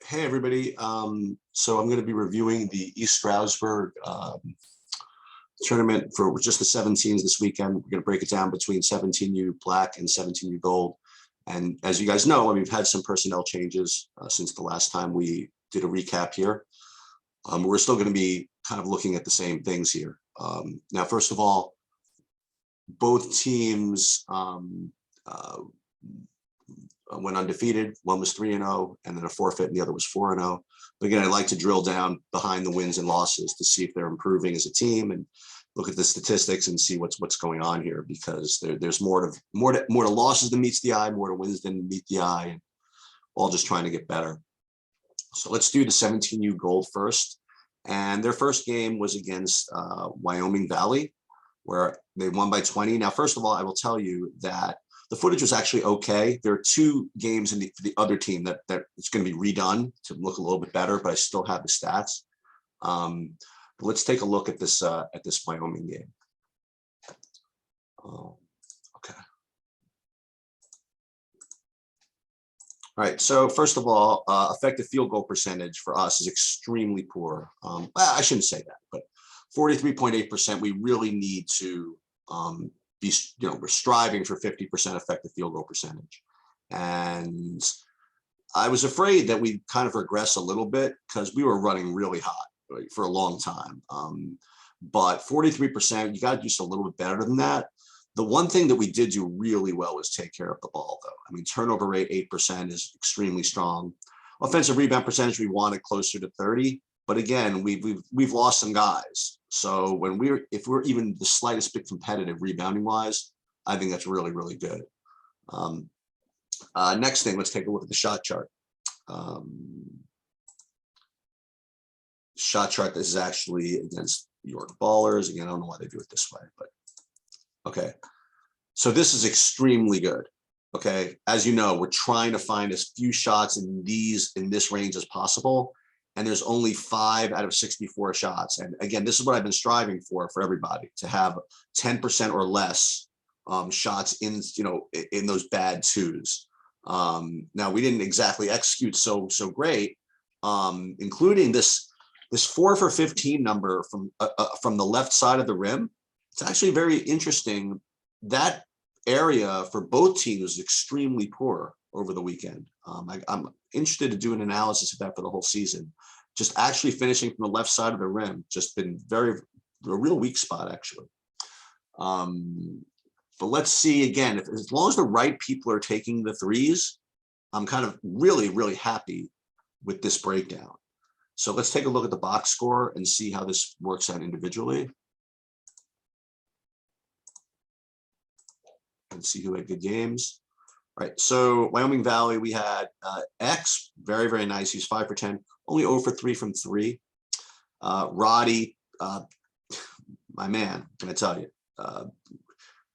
Hey everybody. So I'm going to be reviewing the East Stroudsburg tournament for just the 17s this weekend. We're going to break it down between 17U black and 17U gold. And as you guys know, we've had some personnel changes since the last time we did a recap here. We're still going to be kind of looking at the same things here. Now, first of all, both teams went undefeated. One was 3-0 and then a forfeit, and the other was 4-0. But again, I'd like to drill down behind the wins and losses to see if they're improving as a team and look at the statistics and see what's going on here, because there's more to losses than meets the eye, more to wins than meet the eye, and all just trying to get better. So let's do the 17U gold first. And their first game was against Wyoming Valley, where they won by 20. Now, first of all, I will tell you that the footage was actually okay. There are two games in for the other team that it's going to be redone to look a little bit better, but I still have the stats. But let's take a look at this Wyoming game. Okay. All right. So first of all, effective field goal percentage for us is extremely poor. Well, I shouldn't say that, but 43.8%. We really need to we're striving for 50% effective field goal percentage. And I was afraid that we kind of regress a little bit because we were running really hot, right, for a long time. But 43%, you got to do just a little bit better than that. The one thing that we did do really well was take care of the ball, though. I mean, turnover rate 8% is extremely strong. Offensive rebound percentage, we wanted closer to 30. But again, we've lost some guys. So if we're even the slightest bit competitive rebounding wise, I think that's really, really good. Next thing, let's take a look at the shot chart. Shot chart, this is actually against York Ballers. Again, I don't know why they do it this way, but okay. So this is extremely good. Okay, as you know, we're trying to find as few shots in this range as possible. And there's only 5 out of 64 shots. And again, this is what I've been striving for everybody, to have 10% or less shots in those bad twos. Now, we didn't exactly execute so great, including this 4 for 15 number from the left side of the rim. It's actually very interesting. That area for both teams is extremely poor over the weekend. I'm interested to do an analysis of that for the whole season. Just actually finishing from the left side of the rim, just been a real weak spot, actually. But let's see again, as long as the right people are taking the threes, I'm kind of really, really happy with this breakdown. So let's take a look at the box score and see how this works out individually. And see who had good games. Right, so Wyoming Valley, we had X, very, very nice. He's 5 for 10, only 0 for 3 from 3. Roddy, my man, can I tell you?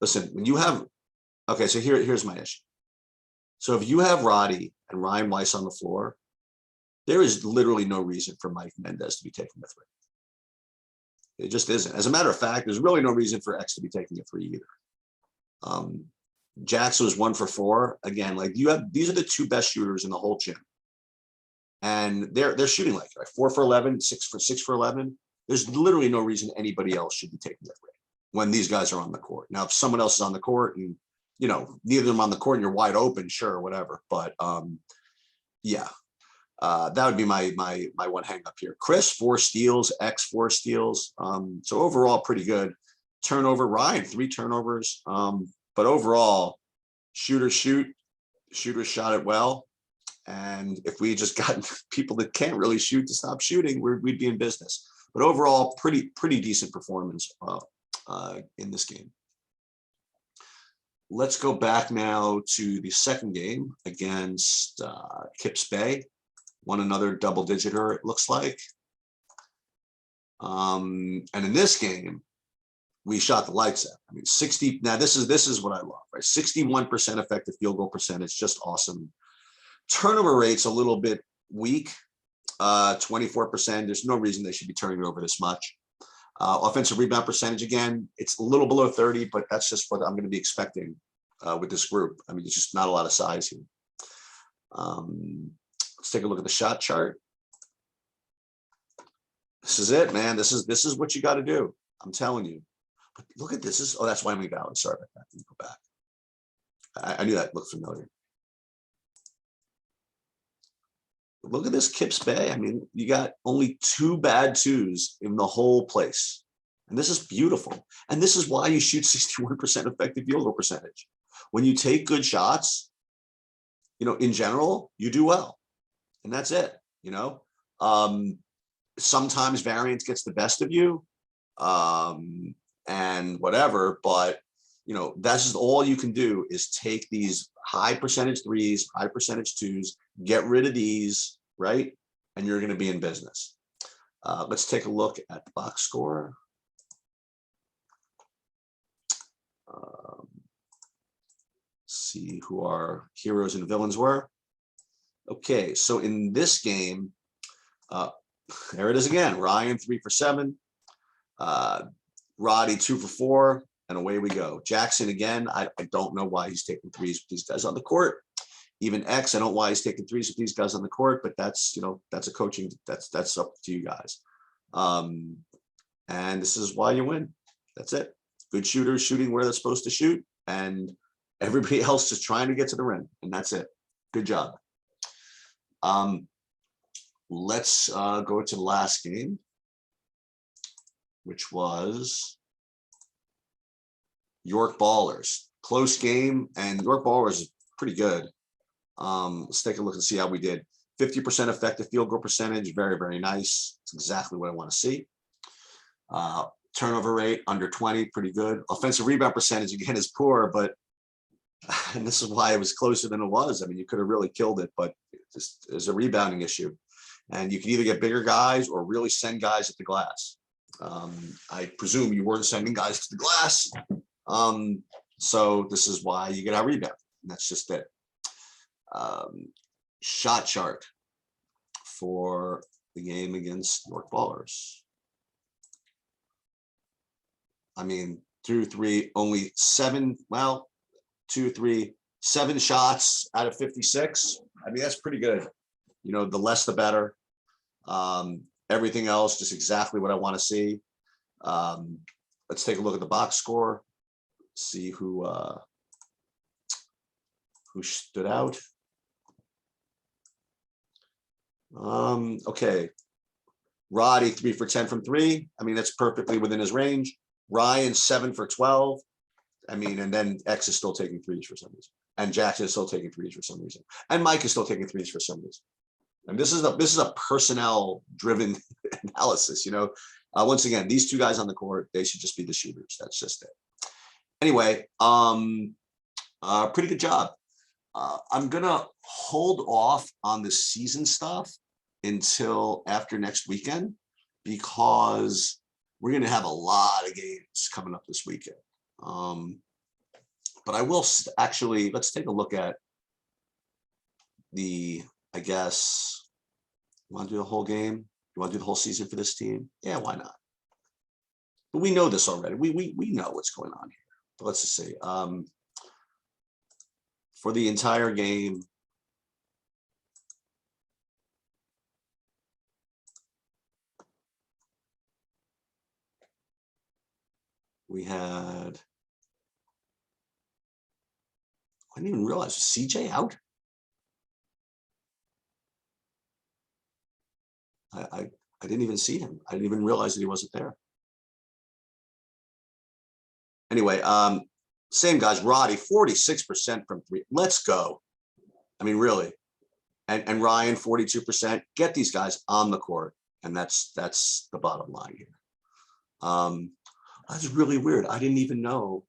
Listen, when you have, okay, so here's my issue. So if you have Roddy and Ryan Weiss on the floor, there is literally no reason for Mike Mendez to be taking the 3. It just isn't. As a matter of fact, there's really no reason for X to be taking a 3 either. Jackson was 1 for 4. Again, like these are the 2 best shooters in the whole gym, and they're shooting like 4 for 11, 6 for 11. There's literally no reason anybody else should be taking the 3 when these guys are on the court. Now, if someone else is on the court and neither of them on the court and you're wide open, sure, whatever. But yeah, that would be my one hang up here. Chris 4 steals, X 4 steals. So overall, pretty good. Turnover, Ryan 3 turnovers. But overall, shooters shot it well. And if we just got people that can't really shoot to stop shooting, we'd be in business. But overall, pretty decent performance in this game. Let's go back now to the second game against Kips Bay. Won another double-digiter, it looks like. And in this game, we shot the lights out. I mean, 60. Now this is what I love, right? 61% effective field goal percentage, just awesome. Turnover rate's a little bit weak, 24%. There's no reason they should be turning it over this much. Offensive rebound percentage, again, it's a little below 30, but that's just what I'm going to be expecting with this group. I mean, it's just not a lot of size here. Let's take a look at the shot chart. This is it, man. This is what you got to do. I'm telling you. But look at this. Oh, that's Wyoming Valley. Sorry about that. Let me go back. I knew that looked familiar. Look at this Kips Bay. I mean, you got only 2 bad 2s in the whole place. And this is beautiful. And this is why you shoot 61% effective field goal percentage. When you take good shots, in general, you do well. And that's it, sometimes variance gets the best of you, and whatever, but that's just all you can do is take these high percentage 3s, high percentage 2s, get rid of these, right? And you're going to be in business. Let's take a look at the box score. See who our heroes and villains were. Okay, so in this game, there it is again. Ryan 3 for 7, Roddy 2 for 4, and away we go. Jackson again. I don't know why he's taking 3s with these guys on the court. Even X, I don't know why he's taking 3s with these guys on the court, but that's that's a coaching. That's up to you guys. And this is why you win. That's it. Good shooters shooting where they're supposed to shoot, and everybody else just trying to get to the rim, and that's it. Good job. Let's go to the last game, which was York Ballers. Close game, and York Ballers is pretty good. Let's take a look and see how we did. 50% effective field goal percentage, very, very nice. It's exactly what I want to see. Turnover rate under 20, pretty good. Offensive rebound percentage again is poor, but and this is why it was closer than it was. I mean, you could have really killed it, but there's a rebounding issue. And you can either get bigger guys or really send guys at the glass. I presume you weren't sending guys to the glass. So this is why you get out rebound. That's just it. Shot chart for the game against York Ballers. I mean, 2, 3, only 7. Well, 2, 3, 7 shots out of 56. I mean, that's pretty good. The less the better. Everything else, just exactly what I want to see. Let's take a look at the box score. See who stood out. Okay. Roddy 3 for 10 from 3. I mean, that's perfectly within his range. Ryan 7 for 12. I mean, and then X is still taking 3s for some reason. And Jackson is still taking 3s for some reason. And Mike is still taking 3s for some reason. And this is a personnel driven analysis, once again, these 2 guys on the court, they should just be the shooters. That's just it. Anyway, pretty good job. I'm going to hold off on the season stuff until after next weekend, because we're going to have a lot of games coming up this weekend. But I will actually, let's take a look at I guess, you want to do the whole game? You want to do the whole season for this team? Yeah, why not? But we know this already. We know what's going on here. But let's just see. For the entire game, we had, I didn't even realize, was CJ out? I didn't even see him. I didn't even realize that he wasn't there. Anyway, same guys. Roddy, 46% from 3. Let's go. I mean, really. And Ryan, 42%. Get these guys on the court, and that's the bottom line here. That's really weird. I didn't even know.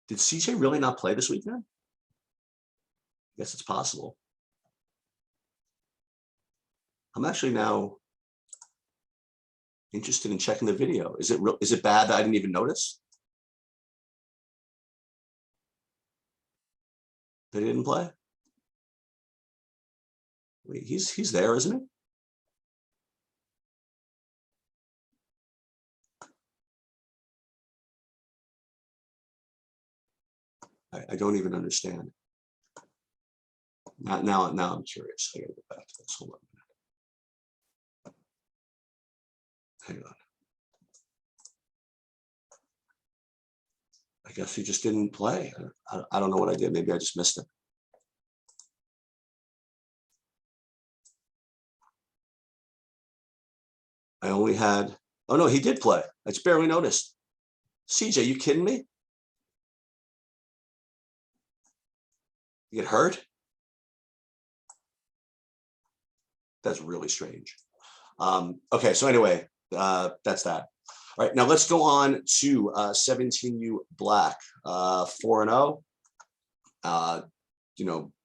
Did CJ really not play this weekend? I guess it's possible. I'm actually now interested in checking the video. Is it bad that I didn't even notice that he didn't play? Wait, he's there, isn't he? I don't even understand. Now I'm curious. I gotta get back to this. Hold on a minute. Hang on. I guess he just didn't play. I don't know what I did. Maybe I just missed it. I only had, oh no, he did play. I just barely noticed. CJ, you kidding me? You get hurt? That's really strange. Okay, so anyway, that's that. All right, now let's go on to 17U Black, 4-0.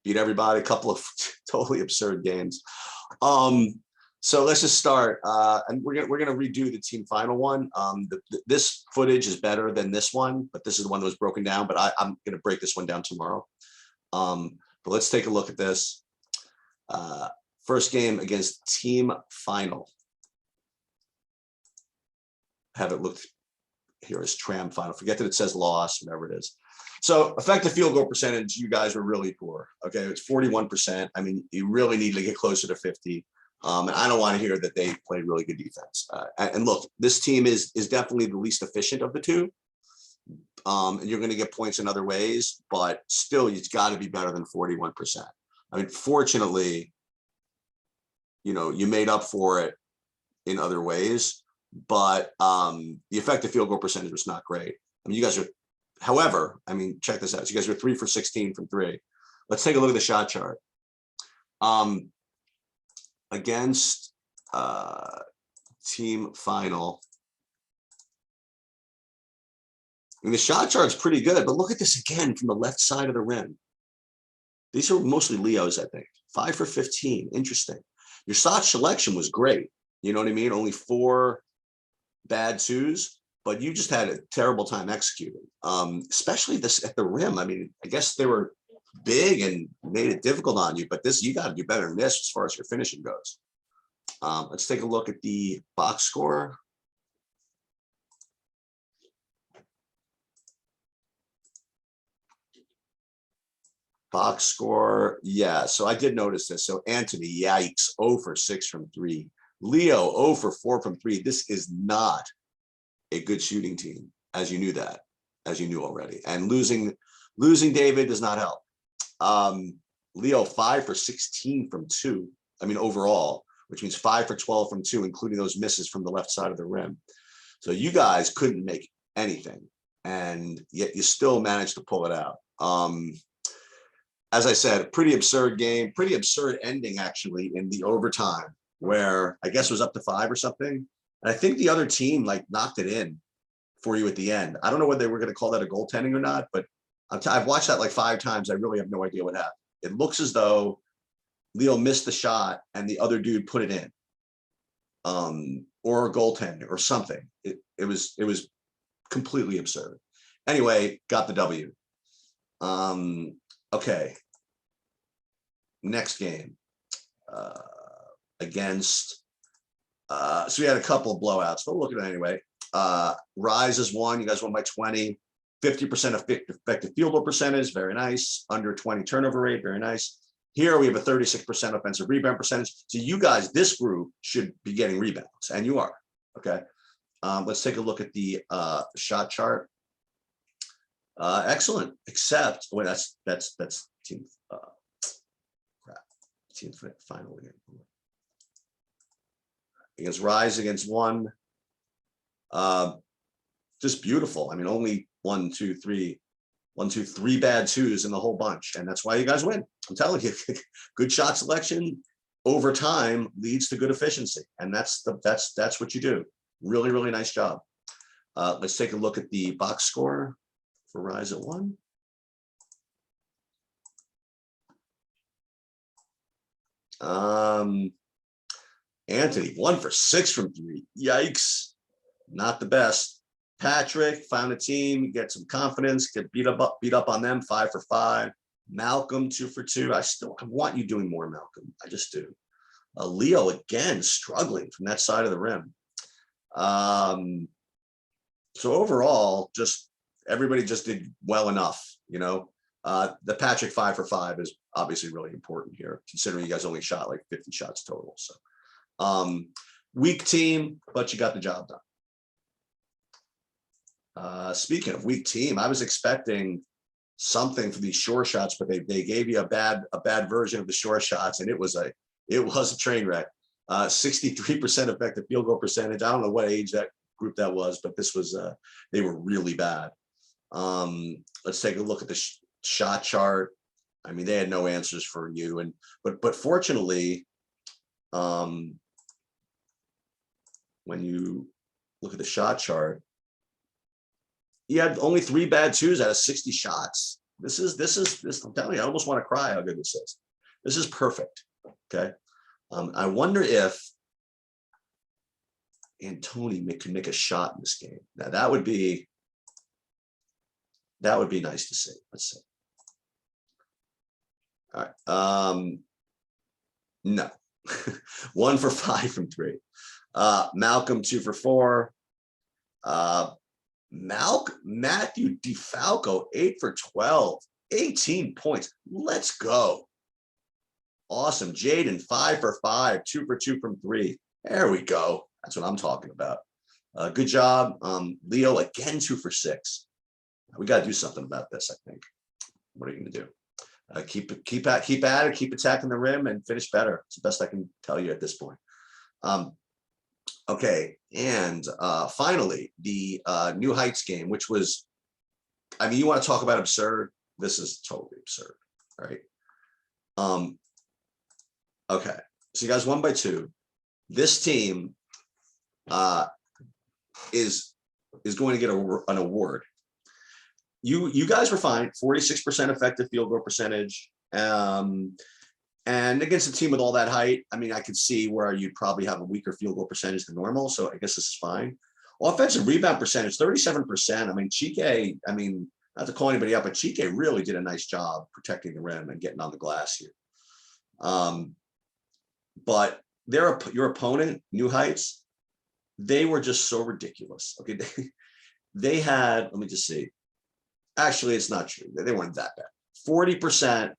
Beat everybody, a couple of totally absurd games. So let's just start, and we're gonna redo the team final one. This footage is better than this one, but this is the one that was broken down. But I'm gonna break this one down tomorrow. But let's take a look at this. First game against team final. Have it looked here as tram final. Forget that it says loss, whatever it is. So effective field goal percentage, you guys were really poor. Okay, it's 41%. I mean, you really need to get closer to 50. And I don't want to hear that they played really good defense. And look, this team is definitely the least efficient of the two. And you're going to get points in other ways, but still, it's got to be better than 41%. I mean, fortunately, you made up for it in other ways, but the effective field goal percentage was not great. I mean, you guys are, however, I mean, check this out. You guys are 3 for 16 from 3. Let's take a look at the shot chart. Against team final. I mean, the shot chart's pretty good, but look at this again from the left side of the rim. These are mostly Leos, I think. 5 for 15. Interesting. Your shot selection was great. You know what I mean? Only 4 bad 2s, but you just had a terrible time executing, especially this at the rim. I mean, I guess they were big and made it difficult on you, but this, you got to do better than this as far as your finishing goes. Let's take a look at the box score. Box score, yeah. So I did notice this. So Anthony, yikes, 0 for 6 from 3. Leo, 0 for 4 from 3. This is not a good shooting team, as you knew that, as you knew already. And losing David does not help. Leo, 5 for 16 from 2. I mean, overall, which means 5 for 12 from 2, including those misses from the left side of the rim. So you guys couldn't make anything, and yet you still managed to pull it out. As I said, pretty absurd game, pretty absurd ending actually in the overtime, where I guess it was up to 5 or something. And I think the other team like knocked it in for you at the end. I don't know whether they were going to call that a goaltending or not, but I've watched that like 5 times. I really have no idea what happened. It looks as though Leo missed the shot and the other dude put it in, or a goaltender or something. It was completely absurd. Anyway, got the W. Okay. Next game against. So we had a couple of blowouts, but we'll look at it anyway. Rise is 1. You guys won by 20. 50% effective field goal percentage, very nice. Under 20 turnover rate, very nice. Here we have a 36% offensive rebound percentage. So you guys, this group should be getting rebounds, and you are. Okay. Let's take a look at the shot chart. Excellent, except well, that's team team final again. Against Rise against 1. Just beautiful. I mean, only 1, 2, 3 bad 2s in the whole bunch, and that's why you guys win. I'm telling you, good shot selection over time leads to good efficiency, and that's what you do. Really, really nice job. Let's take a look at the box score for Rise at 1. Anthony, 1 for 6 from 3. Yikes, not the best. Patrick found a team, get some confidence, get beat up on them, 5 for 5. Malcolm, 2 for 2. I want you doing more, Malcolm. I just do. Leo again struggling from that side of the rim. So overall, just everybody just did well enough, The Patrick 5 for 5 is obviously really important here, considering you guys only shot like 50 shots total. So weak team, but you got the job done. Speaking of weak team, I was expecting something for these short shots, but they gave you a bad version of the short shots, and it was a train wreck. 63% effective field goal percentage. I don't know what age that group that was, but this was they were really bad. Let's take a look at the shot chart. I mean, they had no answers for you, and but fortunately, when you look at the shot chart, he had only 3 bad 2s out of 60 shots. This. I'm telling you, I almost want to cry how good this is. This is perfect. Okay. I wonder if Antoni can make a shot in this game. Now that would be nice to see. Let's see. All right. No. 1 for 5 from 3. Malcolm 2 for 4. Matthew DeFalco 8 for 12. 18 points. Let's go. Awesome. Jaden 5 for 5. 2 for 2 from 3. There we go. That's what I'm talking about. Good job. Leo again 2 for 6. We got to do something about this, I think. What are you going to do? Keep at it, keep attacking the rim, and finish better. It's the best I can tell you at this point. Okay, and finally, the New Heights game, which was, I mean, you want to talk about absurd? This is totally absurd, right? Okay, so you guys won by 2. This team is going to get an award. You guys were fine, 46% effective field goal percentage. And against a team with all that height, I mean, I could see where you'd probably have a weaker field goal percentage than normal. So I guess this is fine. Offensive rebound percentage, 37%. I mean, Chike, I mean, not to call anybody out, but Chike really did a nice job protecting the rim and getting on the glass here. But your opponent, New Heights, they were just so ridiculous. Okay, they had, let me just see. Actually, it's not true. They weren't that bad. 40%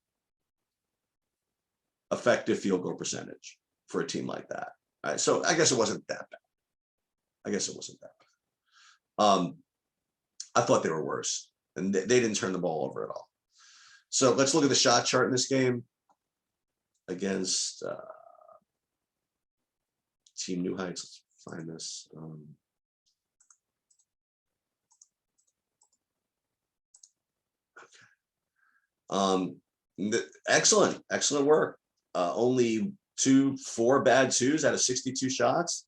effective field goal percentage for a team like that. All right, so I guess it wasn't that bad. I thought they were worse, and they didn't turn the ball over at all. So let's look at the shot chart in this game against Team New Heights. Let's find this. Excellent work. Only 4 bad 2s out of 62 shots.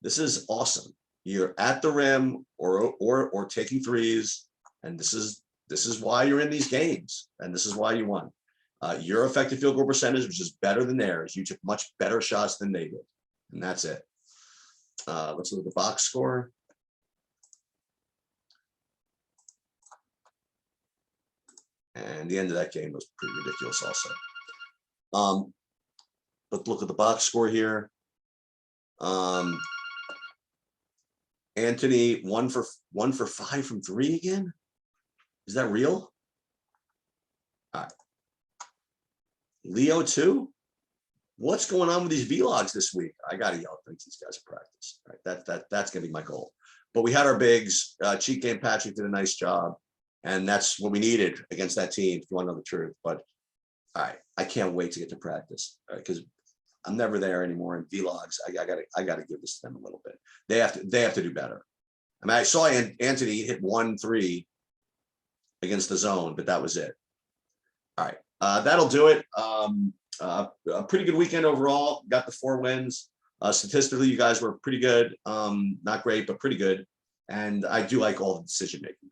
This is awesome. You're at the rim or taking 3s, and this is why you're in these games, and this is why you won. Your effective field goal percentage was just better than theirs. You took much better shots than they did, and that's it. Let's look at the box score. And the end of that game was pretty ridiculous also. But look at the box score here. Anthony 1 for 5 from 3 again. Is that real? All right. Leo 2. What's going on with these vlogs this week? I gotta yell at these guys at practice. All right, that's gonna be my goal. But we had our bigs. Cheat Game Patrick did a nice job. And that's what we needed against that team, if you want to know the truth. But all right, I can't wait to get to practice, because I'm never there anymore in vlogs. I gotta give this to them a little bit. They have to do better. I mean, I saw Anthony hit 1 3 against the zone, but that was it. All right, that'll do it. A pretty good weekend overall. Got the 4 wins. Statistically, you guys were pretty good. Not great, but pretty good. And I do like all the decision making.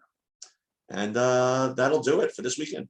And that'll do it for this weekend.